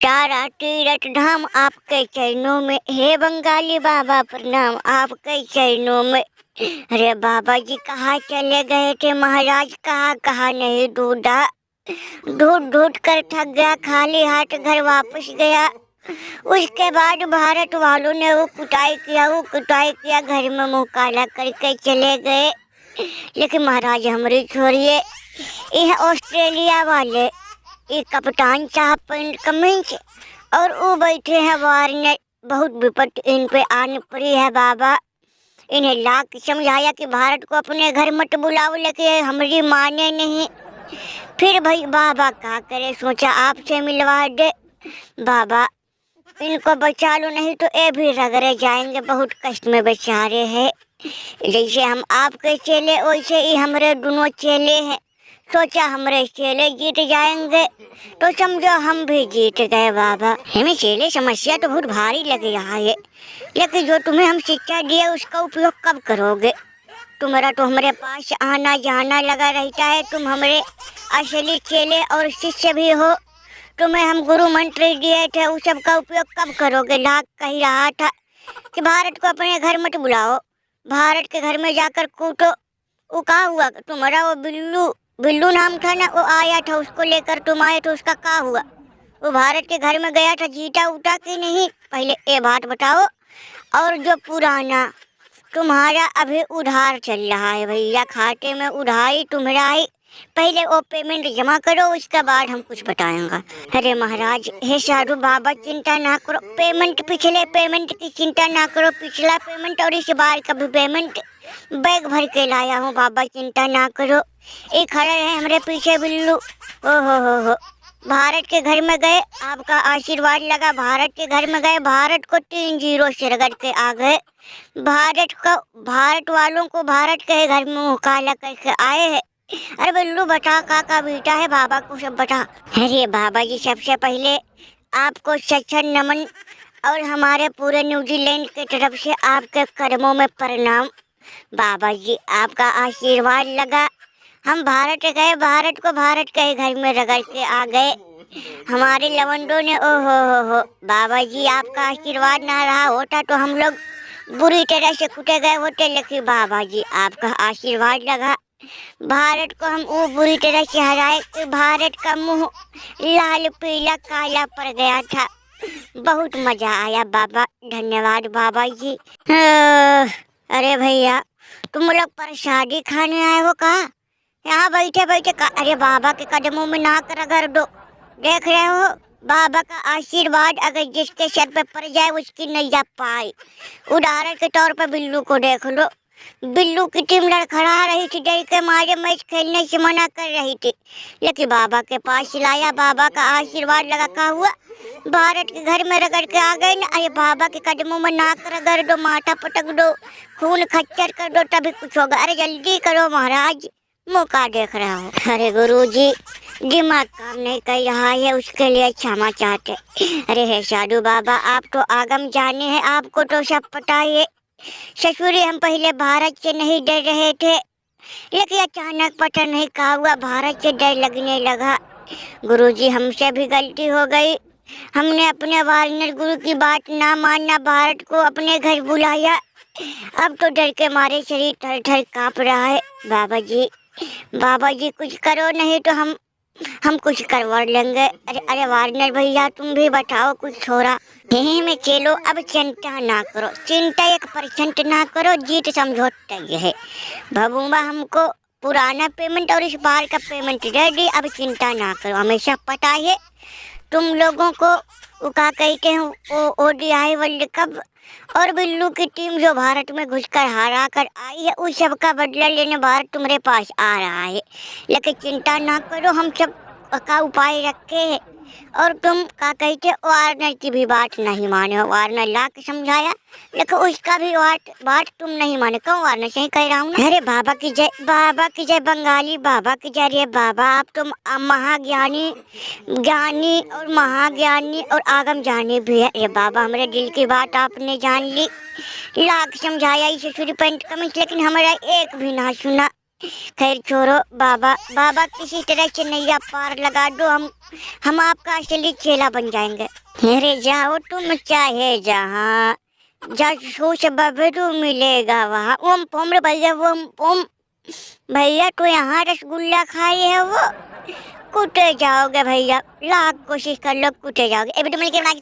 तारा तीरथ धाम आपके चरणों में, हे बंगाली बाबा प्रणाम आपके चरणों में। अरे बाबा जी कहाँ चले गए थे महाराज, कहाँ कहाँ नहीं ढूंढा, ढूंढ ढूंढ कर थक गया, खाली हाथ घर वापस गया। उसके बाद भारत वालों ने वो कुटाई किया, घर में मुँह काला करके चले गए। लेकिन महाराज हमरे छोड़िए, यह ऑस्ट्रेलिया वाले, ये कप्तान साहब पेंट कमिंस और वो बैठे हैं वार्नर। बहुत विपत्ति इन पे आनी पड़ी है बाबा। इन्हें लाख समझाया कि भारत को अपने घर मत बुलाओ, लेकिन हमारी माने नहीं। फिर भाई बाबा क्या करे, सोचा आपसे मिलवा दे। बाबा इनको बचा लो, नहीं तो ये भी रगड़े जाएंगे, बहुत कष्ट में बेचारे हैं। जैसे हम आपके चेले वैसे ही हमारे दोनों चेले हैं। सोचा हमारे चेले जीत जाएंगे तो समझो हम भी जीत गए बाबा। हमें चेले समस्या तो बहुत भारी लगी रहा है, लेकिन जो तुम्हें हम शिक्षा दिए उसका उपयोग कब करोगे? तुम्हारा तो हमारे पास आना जाना लगा रहता है, तुम हमारे असली चेले और शिष्य भी हो। तुम्हें हम गुरु मंत्र दिए थे, उस सब का उपयोग कब करोगे? लाख कह रहा था कि भारत को अपने घर मत बुलाओ, भारत के घर में जाकर कूटो। वो कहा हुआ? तुम्हारा वो बिल्लू नाम था ना, वो आया था, उसको लेकर तुम आए तो उसका क्या हुआ? वो भारत के घर में गया था, जीता उठा कि नहीं? पहले ये बात बताओ। और जो पुराना तुम्हारा अभी उधार चल रहा है भैया, खाते में उधारी तुम्हारा ही, पहले वो पेमेंट जमा करो, उसके बाद हम कुछ बताएंगे। अरे महाराज, हे साधु बाबा चिंता ना करो, पिछले पेमेंट की चिंता ना करो, पिछला पेमेंट और इस बार का भी पेमेंट बैग भर के लाया हूँ बाबा, चिंता ना करो। एक खड़ा है हमारे पीछे बिल्लू। ओ हो, भारत के घर में गए, आपका आशीर्वाद लगा, भारत के घर में गए, भारत को 3-0 से रगड़ के आ गए। भारत वालों को भारत के घर में मुँह काला करके आए हैं। अरे बिल्लू बता, काका बेटा है, बाबा को सब बता। अरे बाबा जी, सबसे पहले आपको सच्चा नमन और हमारे पूरे न्यूजीलैंड की तरफ से आपके कदमों में प्रणाम। बाबा जी आपका आशीर्वाद लगा, हम भारत गए, भारत को भारत के घर में रगड़ के आ गए। हमारे लवंडों ने ओ हो, बाबा जी आपका आशीर्वाद ना रहा होता तो हम लोग बुरी तरह से कुटे गए होते, लेकिन बाबा जी आपका आशीर्वाद लगा, भारत को हम वो बुरी तरह से हराए कि भारत का मुंह लाल पीला काला पड़ गया था। बहुत मजा आया बाबा, धन्यवाद बाबा जी। अरे भैया, तुम लोग प्रसादी खाने आए हो का? यहाँ बैठे बैठे का? अरे बाबा के कदमों में नाक रगड़ दो। देख रहे हो, बाबा का आशीर्वाद अगर जिसके सर पे पड़ जाए उसकी नैया पाए। उदाहरण के तौर पर बिल्लू को देख लो, बिल्लू की टीम लड़खड़ा रही थी, डर के मारे मैच खेलने से मना कर रही थी, लेकिन बाबा के पास लाया, बाबा का आशीर्वाद लगा, क्या हुआ? भारत के घर में रगड़ के आ गए ना। अरे बाबा के कदमों में नाक रगड़ दो, माथा पटक दो, खून खच्चर कर दो, तभी कुछ होगा। अरे जल्दी करो महाराज, मौका देख रहा हो। अरे गुरुजी, दिमाग काम नहीं कर रहा है, उसके लिए क्षमा चाहते। अरे हे साधु बाबा, आप तो आगम जाने हैं, आपको तो सब पता है। ससुरी हम पहले भारत से नहीं डर रहे थे, लेकिन अचानक पता नहीं क्या हुआ, भारत से डर लगने लगा। गुरुजी हमसे भी गलती हो गई, हमने अपने वार्नर गुरु की बात ना मानना, भारत को अपने घर बुलाया। अब तो डर के मारे शरीर थर थर काँप रहा है। बाबा जी कुछ करो, नहीं तो हम कुछ करवा लेंगे। अरे वार्नर भैया तुम भी बताओ कुछ छोरा। यही में चलो, अब चिंता ना करो, चिंता 1% ना करो, जीत समझौता ये है। भगुआ हमको पुराना पेमेंट और इस बार का पेमेंट दे दी, अब चिंता ना करो। हमेशा पता है तुम लोगों को वो क्या कहते हैं, ODI वर्ल्ड कप और बिल्लू की टीम जो भारत में घुसकर हरा कर आई है, उस सब का बदला लेने भारत तुम्हारे पास आ रहा है। लेकिन चिंता ना करो, हम सब का उपाय रखे हैं। और तुम क्या कहते, वार्नर की भी बात नहीं माने हो, वार्नर लाख समझाया, लेकिन उसका भी बात तुम नहीं माने। क्यों वार्नर, सही कह रहा हूँ ना? अरे बाबा की जय, बाबा की जय, बंगाली बाबा की जय। रे बाबा, आप तुम महाज्ञानी, ज्ञानी और महाज्ञानी और आगम जानी भी है। अरे बाबा, हमारे दिल की बात आपने जान ली, लाख समझाया इसे सूर्य पेंट कमिस, लेकिन हमारा एक भी ना सुना। खैर छोड़ो बाबा, बाबा किसी तरह से नैया पार लगा दो, हम आपका असली चेला बन जाएंगे। अरे जाओ तुम चाहे जहाँ, जासूस बबरू मिलेगा वहाँ। ओम पोम रे भैया, ओम पोम। भैया तो यहाँ रसगुल्ला खाए है वो, कुटे जाओगे भैया, लाख कोशिश कर लो कुटे जाओगे। एबी तो मिलके बना के